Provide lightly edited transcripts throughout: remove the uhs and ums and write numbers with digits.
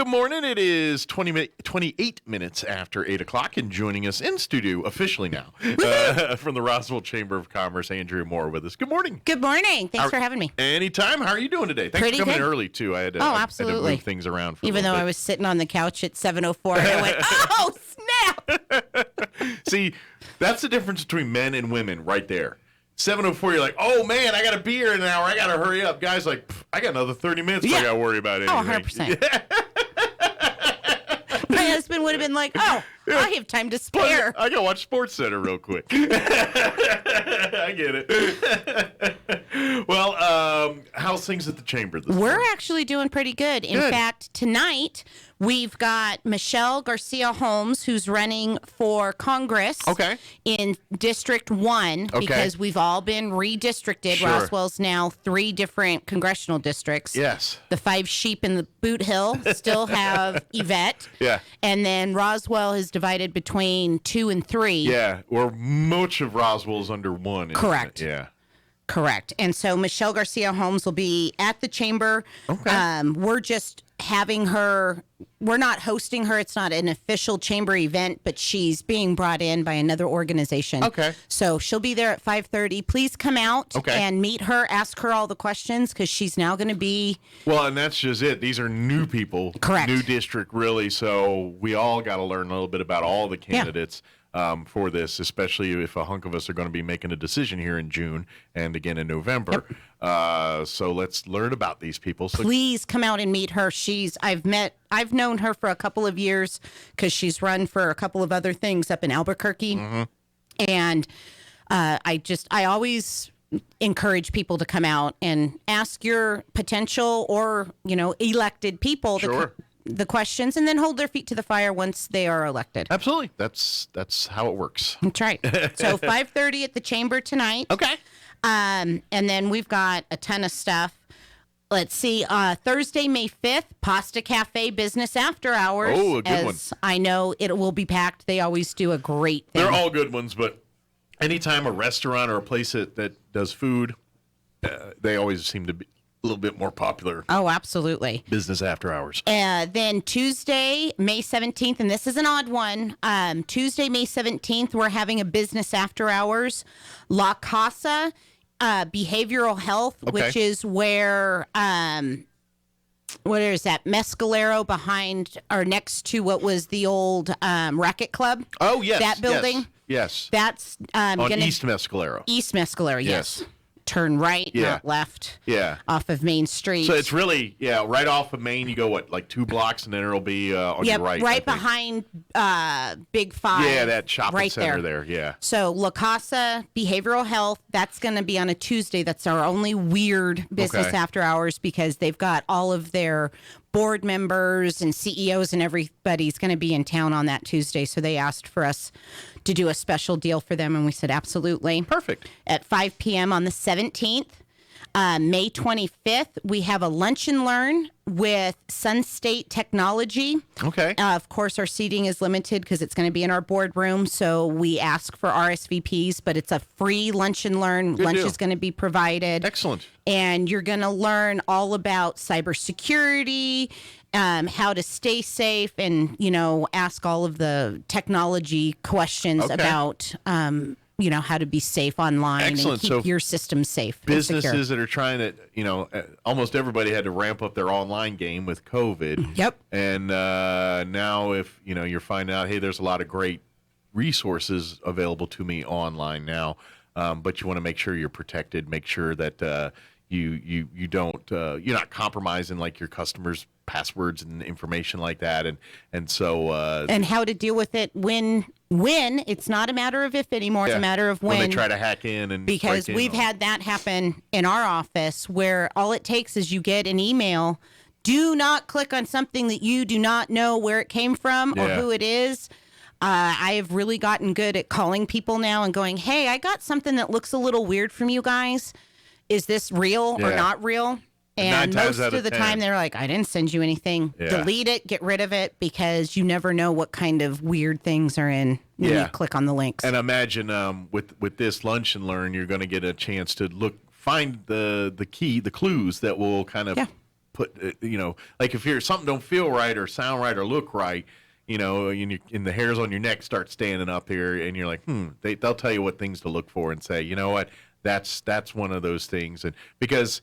Good morning. It is 28 minutes after 8 o'clock, and joining us in studio officially now from the Roswell Chamber of Commerce, Andrea Moore with us. Good morning. Good morning. Thanks for having me. Anytime. How are you doing today? Thanks Pretty for coming good. early, too. I had to, absolutely. I had to move things around for Even a though little I was sitting on the couch at 7:04, and I went, oh, snap! See, that's the difference between men and women right there. 7:04, you're like, oh, man, I got to be here in an hour. I got to hurry up. Guys, like, I got another 30 minutes before I got to worry about anything. Oh, 100%. My husband would have been like, I have time to spare. I got to watch Sports Center real quick. I get it. Well, how's things at the Chamber this We're morning? actually doing pretty good. In fact, tonight, we've got Michelle Garcia Holmes, who's running for Congress in District 1, because we've all been redistricted. Sure. Roswell's now 3 different congressional districts. Yes. The 5 sheep in the boot hill still have Yvette. Yeah. And then Roswell is divided between 2 and 3. Yeah, or much of Roswell's under 1. Correct. Yeah. Correct. And so Michelle Garcia Holmes will be at the chamber. We're just having her, we're not hosting her. It's not an official chamber event, but she's being brought in by another organization. So she'll be there at 5:30. Please come out and meet her, ask her all the questions, because she's now going to be. Well, and that's just it. These are new people. Correct. New district, really. So we all got to learn a little bit about all the candidates. For this, especially if a hunk of us are going to be making a decision here in June and again in November. So let's learn about these people. So please come out and meet her. I've known her for a couple of years because she's run for a couple of other things up in Albuquerque. And I always encourage people to come out and ask your potential or, elected people the questions, and then hold their feet to the fire once they are elected. Absolutely. That's how it works. That's right. So 5:30 at the chamber tonight. And then we've got a ton of stuff. Let's see. Thursday, May 5th, Pasta Cafe Business After Hours. Oh, a good one. I know it will be packed. They always do a great thing. They're all good ones, but anytime a restaurant or a place that does food, they always seem to be a little bit more popular. Oh, absolutely. Business after hours. Then Tuesday, May 17th, and this is an odd one. Tuesday, May 17th, we're having a business after hours. La Casa Behavioral Health, which is where, what is that? Mescalero behind or next to what was the old racket club. Oh, yes. That building. Yes. That's on East Mescalero. East Mescalero, yes. Turn right, not left. Off of Main Street. So it's really, right off of Main. You go, like 2 blocks, and then it'll be on your right. Right behind Big Five. Yeah, that shopping right center there. Yeah. So La Casa Behavioral Health, that's going to be on a Tuesday. That's our only weird business after hours, because they've got all of their board members and CEOs and everybody's going to be in town on that Tuesday. So they asked for us to do a special deal for them, and we said absolutely. Perfect. At 5 p.m. on the 17th. May 25th, we have a lunch and learn with Sun State Technology. Of course, our seating is limited because it's going to be in our boardroom, so we ask for RSVPs, but it's a free lunch and learn. Lunch is going to be provided. Excellent. And you're going to learn all about cybersecurity, how to stay safe, and, ask all of the technology questions about how to be safe online and keep your system safe. Businesses that are trying to, almost everybody had to ramp up their online game with COVID. And now if, you're finding out, hey, there's a lot of great resources available to me online now, but you want to make sure you're protected, make sure that you don't, you're not compromising like your customers' passwords and information like that. And so. And how to deal with it when it's not a matter of if anymore, it's a matter of when they try to hack in. And because we've had that happen in our office, where all it takes is you get an email. Do not click on something that you do not know where it came from or who it is. I have really gotten good at calling people now and going, hey, I got something that looks a little weird from you guys. Is this real or not real? And most of the time they're like, I didn't send you anything. Delete it, get rid of it, because you never know what kind of weird things are in when you click on the links. And imagine with this lunch and learn, you're going to get a chance to find the clues that will kind of put, like if something don't feel right or sound right or look right, and the hairs on your neck start standing up here, and you're like, they'll tell you what things to look for and say, you know what, that's one of those things, and because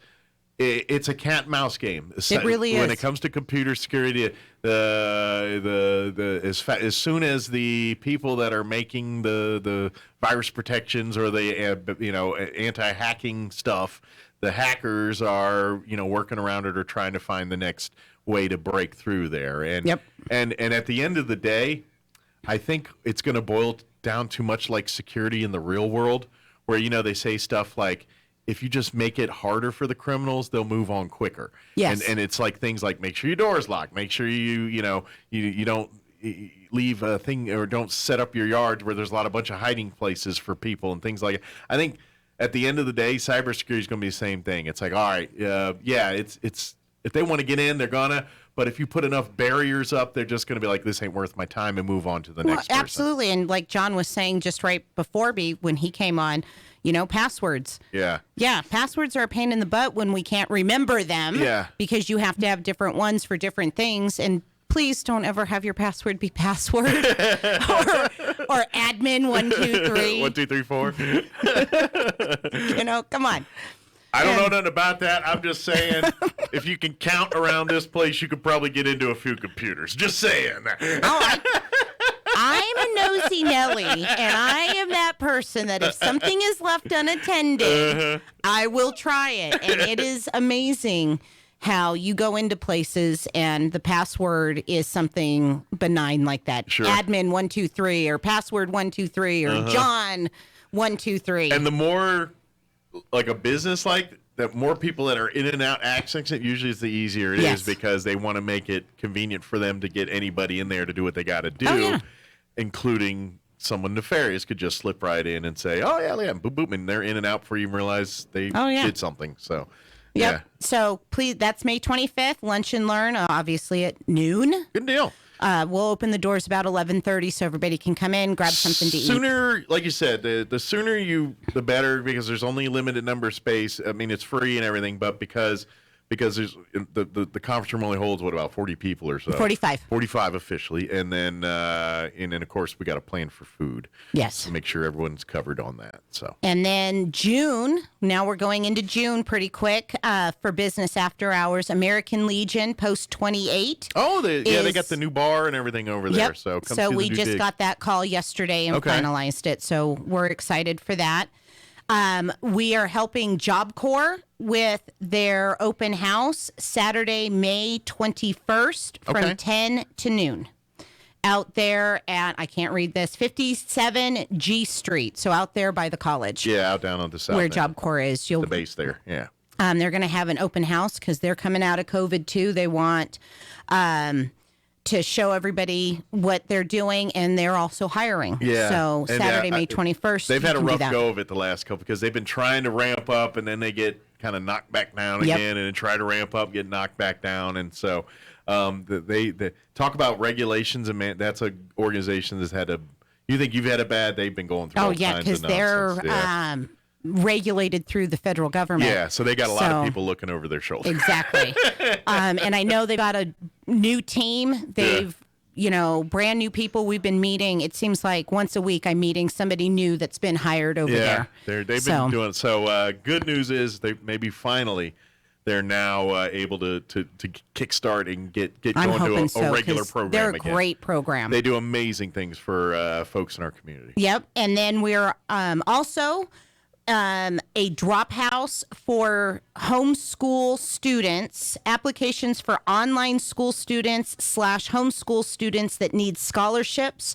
it's a cat and mouse game. It really is. When it comes to computer security, as soon as the people that are making the virus protections or the anti-hacking stuff, the hackers are working around it or trying to find the next way to break through there. And and at the end of the day, I think it's going to boil down too much like security in the real world, where they say stuff like, if you just make it harder for the criminals, they'll move on quicker. Yes. And it's like things like, make sure your door is locked, make sure you don't leave a thing or don't set up your yard where there's a bunch of hiding places for people and things like that. I think at the end of the day, cybersecurity is going to be the same thing. It's like, all right, it's if they want to get in, they're gonna. But if you put enough barriers up, they're just going to be like, this ain't worth my time, and move on to the next person. Absolutely. And like John was saying just right before me when he came on, passwords. Yeah. Yeah, passwords are a pain in the butt when we can't remember them. Yeah. Because you have to have different ones for different things. And please don't ever have your password be password or admin 123. 1, 2, 3, 4. Come on. I don't know nothing about that. I'm just saying, if you can count around this place, you could probably get into a few computers. Just saying. I'm a nosy Nelly, and I am that person that if something is left unattended, I will try it. And it is amazing how you go into places and the password is something benign like that. Sure. Admin 123 or password 123 or John 123. And the more like a business that more people that are in and out accessing it, usually is the easier it is, because they want to make it convenient for them to get anybody in there to do what they got to do, including someone nefarious could just slip right in and say, oh, yeah, boop, boop, and they're in and out before you even realize they did something. So, yeah. So, please, that's May 25th, Lunch and Learn, obviously at noon. Good deal. We'll open the doors about 11:30 so everybody can come in, grab something to eat. Sooner, like you said, the sooner the better, because there's only a limited number of space. I mean, it's free and everything, but because there's the conference room only holds about 40 people or so. 45 officially, and then of course we got a plan for food. Yes. To make sure everyone's covered on that. So. And then June. Now we're going into June pretty quick for business after hours. American Legion Post 28. Oh, they got the new bar and everything over there. Yep. So we just got that call yesterday and finalized it. So we're excited for that. We are helping Job Corps with their open house Saturday, May 21st from 10 to noon. Out there at, I can't read this, 57 G Street. So out there by the college. Yeah, out down on the south where end. Job Corps is. The base there, yeah. They're going to have an open house because they're coming out of COVID too. They want to show everybody what they're doing, and they're also hiring. Yeah. So Saturday, May 21st. They've had a rough go of it the last couple because they've been trying to ramp up, and then they get kind of knocked back down again, and then try to ramp up, get knocked back down, and so they talk about regulations, and man, that's an organization that's had a. You think you've had it bad? They've been going through. Oh yeah, because they're regulated through the federal government. Yeah, so they got a lot of people looking over their shoulder. Exactly. And I know they got a new team. They've, brand new people we've been meeting. It seems like once a week I'm meeting somebody new that's been hired over there. They've been doing it. So good news is they're now able to kickstart and get going to a regular program. They're a again. Great program. They do amazing things for folks in our community. Yep. And then we're also a drop house for homeschool students, applications for online school students / homeschool students that need scholarships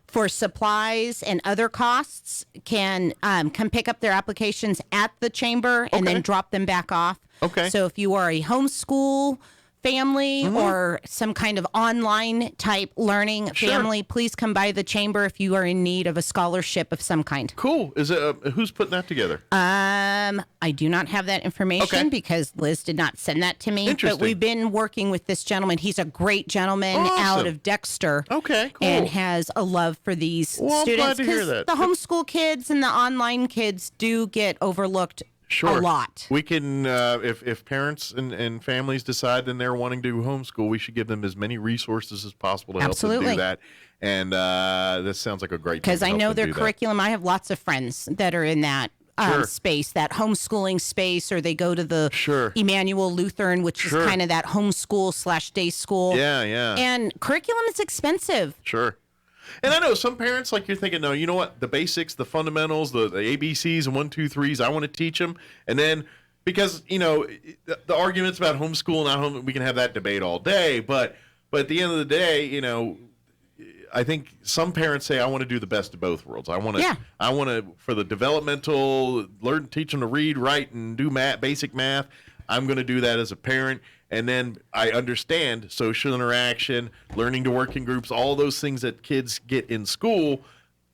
for supplies and other costs can come pick up their applications at the chamber and then drop them back off. Okay. So if you are a homeschool family or some kind of online type learning family, please come by the chamber if you are in need of a scholarship of some kind. Cool. Is it who's putting that together? I do not have that information because Liz did not send that to me. But we've been working with this gentleman. He's a great gentleman out of Dexter. Okay, cool. And has a love for these students. I'm glad to hear that. The homeschool kids and the online kids do get overlooked Sure. A lot. We can, if parents and families decide then they're wanting to homeschool, we should give them as many resources as possible to help them do that. And this sounds like a great thing. Because I know their curriculum. I have lots of friends that are in that space, that homeschooling space, or they go to the Emmanuel Lutheran, which is kind of that homeschool / day school. Yeah, yeah. And curriculum is expensive. Sure. And I know some parents, like, you're thinking, no, you know what? The basics, the fundamentals, the ABCs and 1, 2, 3s, I want to teach them. And then, because, the arguments about homeschool, not home, we can have that debate all day. But at the end of the day, I think some parents say, I want to do the best of both worlds. I want to, for the developmental, teach them to read, write, and do basic math. I'm going to do that as a parent. And then I understand social interaction, learning to work in groups, all those things that kids get in school.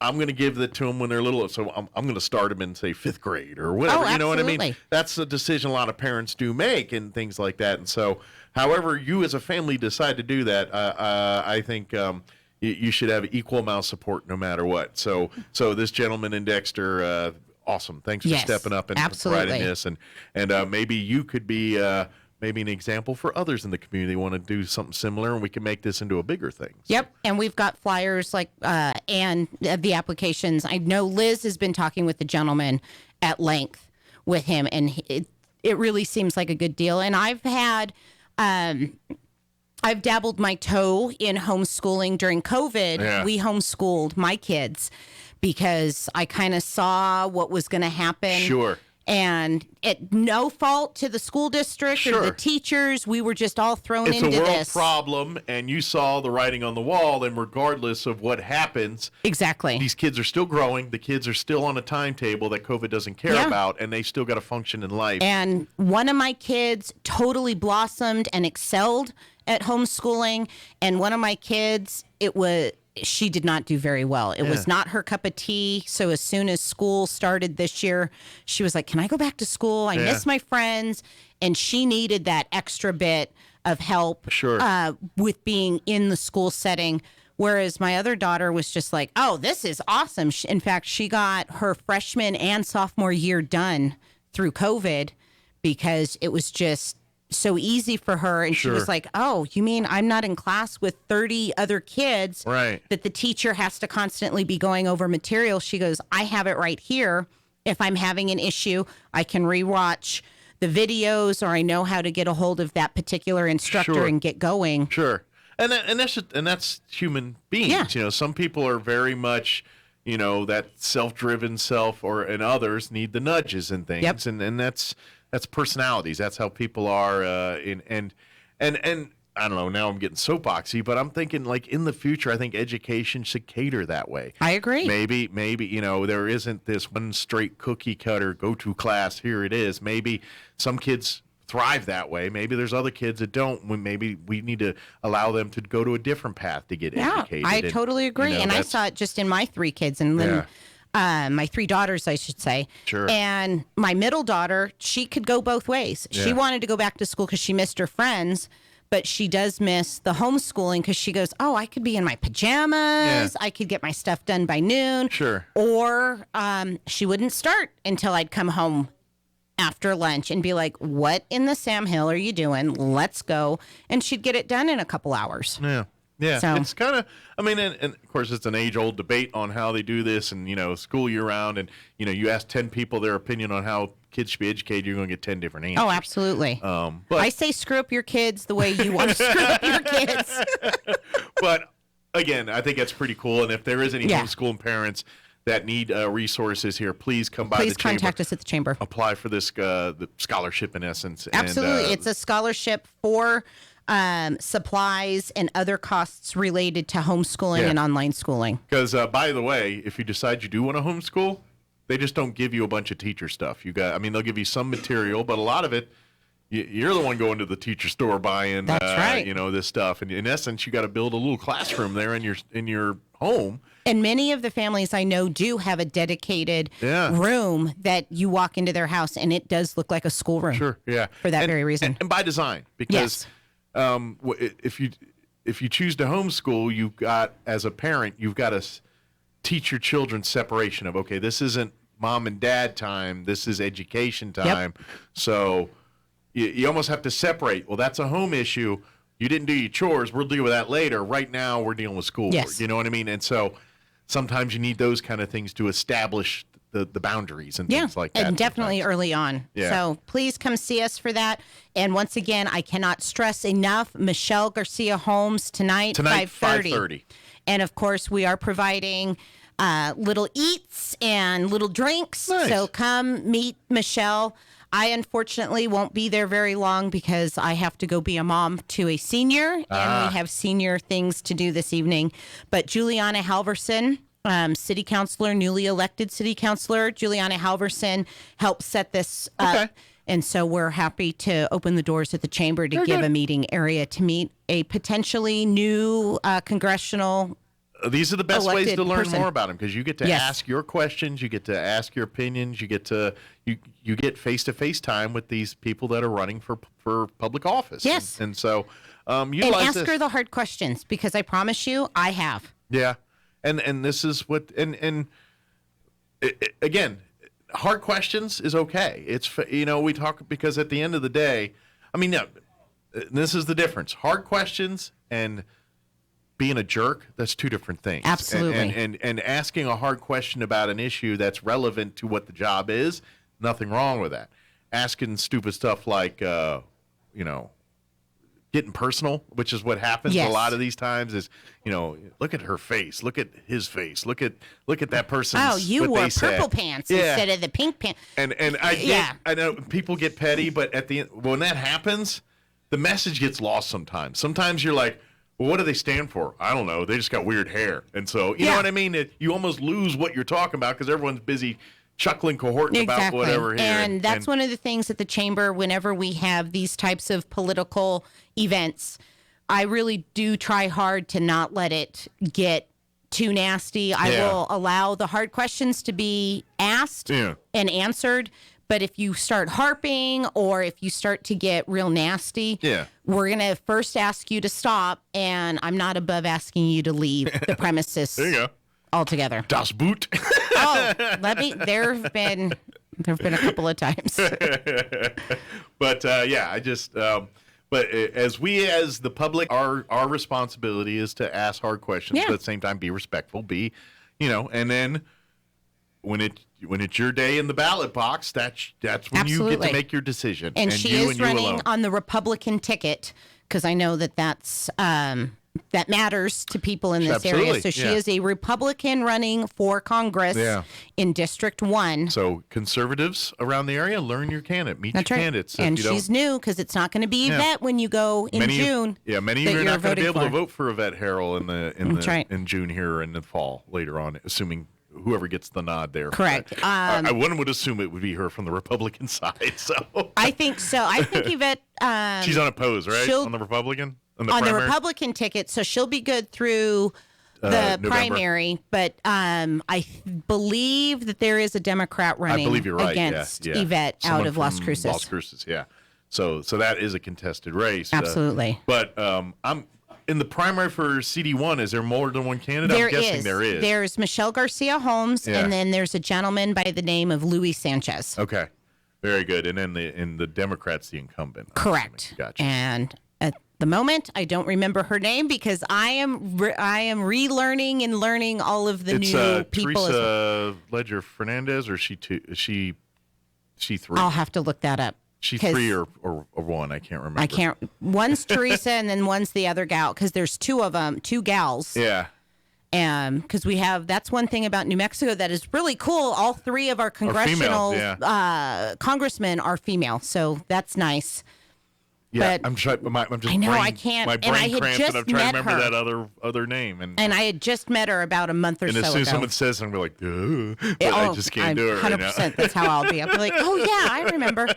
I'm going to give that to them when they're little. So I'm going to start them in, say, 5th grade or whatever. You know what I mean? That's a decision a lot of parents do make and things like that. And so however you as a family decide to do that, I think you should have equal amount of support no matter what. So this gentleman in Dexter, awesome. Thanks for stepping up and providing this. And maybe you could be maybe an example for others in the community who want to do something similar, and we can make this into a bigger thing. So. Yep, and we've got flyers and the applications. I know Liz has been talking with the gentleman at length with him, and it really seems like a good deal. And I've dabbled my toe in homeschooling during COVID. Yeah. We homeschooled my kids because I kind of saw what was going to happen. Sure. And no fault to the school district or the teachers. We were just all thrown into this. It's a world problem, and you saw the writing on the wall, and regardless of what happens, exactly, these kids are still growing. The kids are still on a timetable that COVID doesn't care about, and they still got to function in life. And one of my kids totally blossomed and excelled at homeschooling, and one of my kids, she did not do very well. It was not her cup of tea. So as soon as school started this year, she was like, can I go back to school? I miss my friends. And she needed that extra bit of help with being in the school setting. Whereas my other daughter was just like, oh, this is awesome. In fact, she got her freshman and sophomore year done through COVID because it was just so easy for her. And she was like, oh, you mean I'm not in class with 30 other kids that the teacher has to constantly be going over material? She goes, I have it right here. If I'm having an issue, I can rewatch the videos, or I know how to get a hold of that particular instructor and get going. Sure. And that's human beings. Yeah. Some people are very much, that self-driven and others need the nudges and things. Yep. And that's personalities. That's how people are. And I don't know. Now I'm getting soapboxy, but I'm thinking, like, in the future, I think education should cater that way. I agree. Maybe there isn't this one straight cookie cutter go to class. Here it is. Maybe some kids thrive that way. Maybe there's other kids that don't. Maybe we need to allow them to go to a different path to get educated. I totally agree. And I saw it just in my 3 kids, and then. My 3 daughters, I should say. Sure. And my middle daughter, she could go both ways. Yeah. She wanted to go back to school because she missed her friends, but she does miss the homeschooling because she goes, oh, I could be in my pajamas. Yeah. I could get my stuff done by noon. Sure. Or she wouldn't start until I'd come home after lunch and be like, what in the Sam Hill are you doing? Let's go. And she'd get it done in a couple hours. Yeah. Yeah, so. It's kind of, and of course it's an age-old debate on how they do this and, school year-round. And, you ask 10 people their opinion on how kids should be educated, you're going to get 10 different answers. Oh, absolutely. But I say screw up your kids the way you want to screw up your kids. But, again, I think that's pretty cool. And if there is any homeschooling parents that need resources here, please come by the chamber. Please contact us at the chamber. Apply for this the scholarship, in essence. Absolutely. It's a scholarship for supplies and other costs related to homeschooling and online schooling. Because, by the way, if you decide you do want to homeschool, they just don't give you a bunch of teacher stuff. They'll give you some material, but a lot of it, you're the one going to the teacher store buying, this stuff. And in essence, you got to build a little classroom there in your home. And many of the families I know do have a dedicated room that you walk into their house, and it does look like a schoolroom. Sure, yeah. For that very reason. And by design, because if you choose to homeschool, you've got, as a parent, you've got to teach your children separation of, okay, this isn't mom and dad time. This is education time. Yep. So you almost have to separate. Well, that's a home issue. You didn't do your chores. We'll deal with that later. Right now, we're dealing with schoolwork. Yes. You know what I mean? And so sometimes you need those kind of things to establish the boundaries and things like that. And definitely early on. Yeah. So please come see us for that. And once again, I cannot stress enough, Michelle Garcia Holmes tonight 5:30. And of course, we are providing little eats and little drinks. Nice. So come meet Michelle. I unfortunately won't be there very long because I have to go be a mom to a senior, and we have senior things to do this evening. But Juliana Halverson, city councilor, newly elected city councilor, Juliana Halverson helped set this up. And so we're happy to open the doors at the chamber to give a meeting area to meet a potentially new congressional. These are the best ways to learn person. more about them, because you get to ask your questions, you get to ask your opinions, you get to you get face-to-face time with these people that are running for public office. Yes. And so and ask her the hard questions, because I promise you, I have. Yeah. And this is what and again, hard questions is okay. It's, we talk, because at the end of the day, I mean, no, this is the difference. Hard questions and being a jerk, that's two different things. Absolutely. And asking a hard question about an issue that's relevant to what the job is, nothing wrong with that. Asking stupid stuff like, getting personal, which is what happens a lot of these times, is, look at her face, look at his face, look at that person's. Oh, you wore purple pants instead of the pink pants. And I know people get petty, but at the end, when that happens, the message gets lost sometimes. Sometimes you're like, well, what do they stand for? I don't know. They just got weird hair. And so, you know what I mean? You almost lose what you're talking about because everyone's busy chuckling, cohorting about whatever here. And that's one of the things at the chamber, whenever we have these types of political events, I really do try hard to not let it get too nasty. I will allow the hard questions to be asked and answered. But if you start harping, or if you start to get real nasty, we're going to first ask you to stop. And I'm not above asking you to leave the premises there you go. Altogether. Das Boot. There have been a couple of times. But I just, but as the public, our responsibility is to ask hard questions, but at the same time, be respectful, and then when it's your day in the ballot box, that's when you get to make your decision. And she is running on the Republican ticket, because I know that's that matters to people in this area. So she is a Republican running for Congress in District 1. So conservatives around the area, learn your candidate, meet your candidates. And she's new, because it's not going to be Yvette when you go in June. Many of you are not going to be able to vote for Yvette Harrell in June here in the fall later on, assuming whoever gets the nod there. Correct. One would assume it would be her from the Republican side. So I think so. I think Yvette. She's unopposed, right? On the Republican. On the Republican ticket, so she'll be good through the primary. But I believe that there is a Democrat running against Yvette out of Las Cruces. Las Cruces, So that is a contested race. Absolutely. But I'm. In the primary for CD1, is there more than one candidate? I'm guessing there is. There's Michelle Garcia Holmes, and then there's a gentleman by the name of Luis Sanchez. Okay, very good. And then in the Democrats, the incumbent. Correct. Gotcha. And at the moment, I don't remember her name, because I am relearning and learning all of the new people. Teresa Ledger Fernandez, or she three? I'll have to look that up. She's three or one. I can't remember. One's Teresa, and then one's the other gal, because there's two of them, two gals. Yeah. Because that's one thing about New Mexico that is really cool. All three of our congressional congressmen are female, so that's nice. Yeah, but I'm just. I know I can't. My brain and I had cramps, just and I'm trying to remember her. that other name. And I had just met her about a month or so ago. And as soon as someone says something, we're like, but I just can't do it right now. 100%. That's how I'll be. I'll be like, oh yeah, I remember.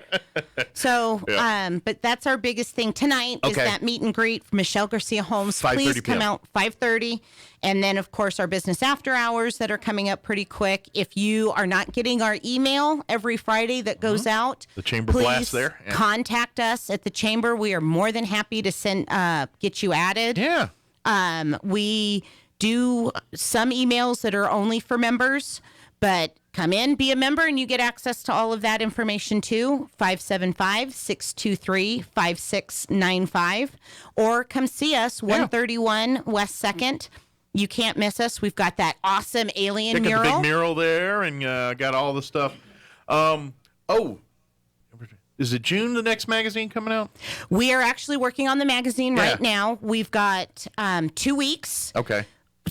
So, but that's our biggest thing tonight is that meet and greet for Michelle Garcia Holmes. Please come out 5:30. And then, of course, our business after hours that are coming up pretty quick. If you are not getting our email every Friday that goes out, the chamber blast there. Contact us at the chamber. We are more than happy to get you added. Yeah. We do some emails that are only for members, but come in, be a member, and you get access to all of that information too. 575-623-5695. Or come see us, 131 West 2nd. You can't miss us. We've got that awesome alien mural. Got the big mural there, and got all the stuff. Is it June, the next magazine coming out? We are actually working on the magazine right now. We've got 2 weeks. Okay.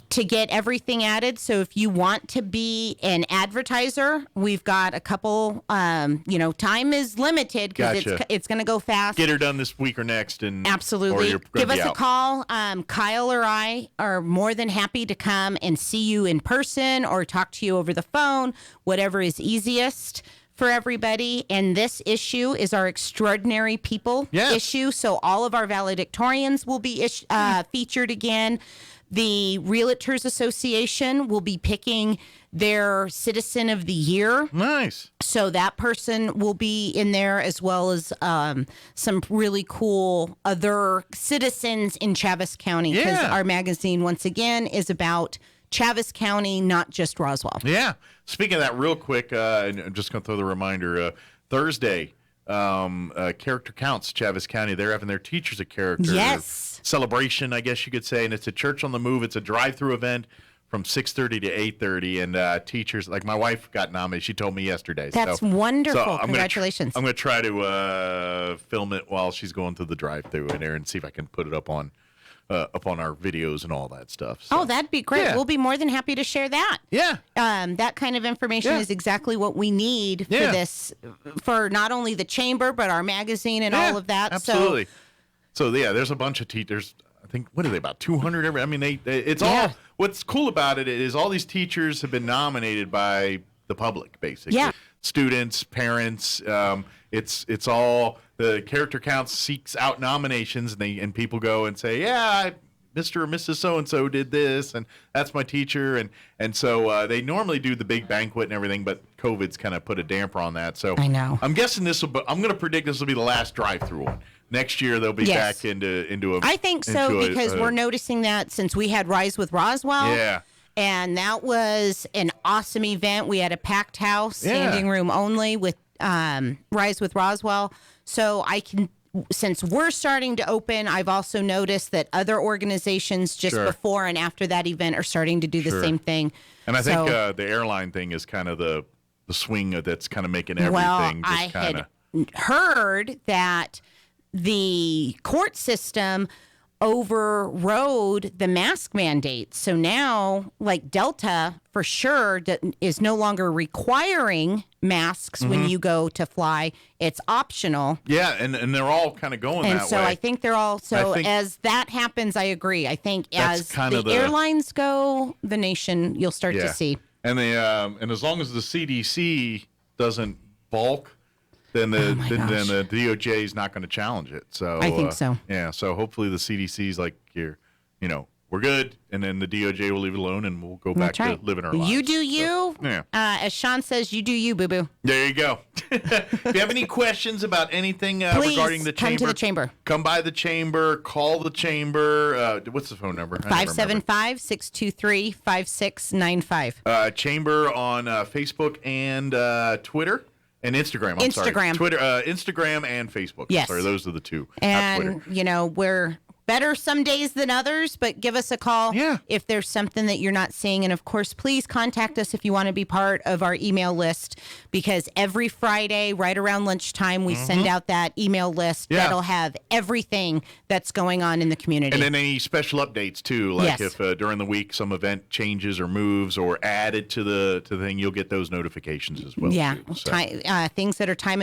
To get everything added. So if you want to be an advertiser, we've got a couple, time is limited because it's going to go fast. Get her done this week or next. Absolutely. Give us a call. Kyle or I are more than happy to come and see you in person or talk to you over the phone, whatever is easiest for everybody. And this issue is our extraordinary people issue. So all of our valedictorians will be featured again. The Realtors Association will be picking their Citizen of the Year. Nice. So that person will be in there, as well as some really cool other citizens in Chaves County. Because our magazine, once again, is about Chaves County, not just Roswell. Yeah. Speaking of that real quick, and I'm just going to throw the reminder, Thursday, Character Counts, Chaves County. They're having their Teachers of Character celebration, I guess you could say, and it's a Church on the Move. It's a drive-through event from 6:30 to 8:30, and teachers, like my wife got nominated. She told me yesterday. That's wonderful. So congratulations. I'm going to try to film it while she's going through the drive-through in there and see if I can put it up on our videos and all that stuff. So. Oh, that'd be great. Yeah. We'll be more than happy to share that. Yeah. That kind of information is exactly what we need for this, for not only the chamber, but our magazine and all of that. Absolutely. So there's a bunch of teachers. I think, what are they, about 200? I mean, it's all, what's cool about it is all these teachers have been nominated by the public, basically. Yeah. Students, parents, it's all, the Character Counts seeks out nominations, and people go and say, Mr. or Mrs. So-and-so did this, and that's my teacher. And so they normally do the big banquet and everything, but COVID's kind of put a damper on that. So I know. I'm guessing I'm going to predict this will be the last drive-through one. Next year they'll be back into a. I think so, because we're noticing that since we had Rise with Roswell. Yeah. And that was an awesome event. We had a packed house, standing room only, with Rise with Roswell. So since we're starting to open, I've also noticed that other organizations just before and after that event are starting to do the same thing. And I think the airline thing is kind of the swing that's kind of making everything just kind of. I had heard that the court system overrode the mask mandate. So now, like Delta, for sure, is no longer requiring masks when you go to fly. It's optional. Yeah, and they're all kind of going that way. And so I think they're all, as that happens, I agree. I think as the airlines go, the nation, you'll start to see. And and as long as the CDC doesn't balk, then the DOJ is not going to challenge it. So I think so. Yeah. So hopefully the CDC's like, we're good, and then the DOJ will leave it alone, and we'll go back to living our lives. You do you. So, as Sean says, you do you, boo boo. There you go. If you have any questions about anything regarding the chamber, come to the chamber. Come by the chamber. Call the chamber. What's the phone number? 575-623-5695. Chamber on Facebook and Twitter. And Instagram. Instagram. Twitter, Instagram and Facebook. Yes. Sorry, those are the two. And, we're better some days than others, but give us a call if there's something that you're not seeing. And, of course, please contact us if you want to be part of our email list, because every Friday, right around lunchtime, we send out that email list that'll have everything that's going on in the community. And then any special updates, too. Like if during the week some event changes or moves or added to the thing, you'll get those notifications as well. Yeah. Too, so. Things that are time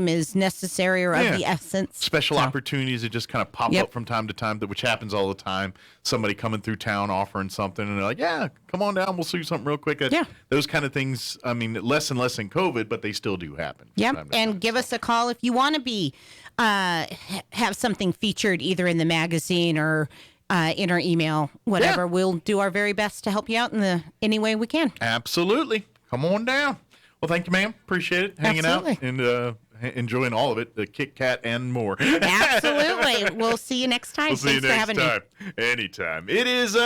is necessary or of the essence. Special opportunities that just kind of pop up from time to time, which happens all the time. Somebody coming through town offering something, and they're like, come on down, we'll see you something real quick. Those kind of things, I mean, less and less in COVID, but they still do happen. Yep, and give us a call if you want to be have something featured either in the magazine or in our email, whatever. We'll do our very best to help you out in any way we can. Absolutely. Come on down. Well, thank you, ma'am. Appreciate it. Hanging out and enjoying all of it, the Kit Kat and more. Absolutely. We'll see you next time. We'll see you next time. Anytime. It is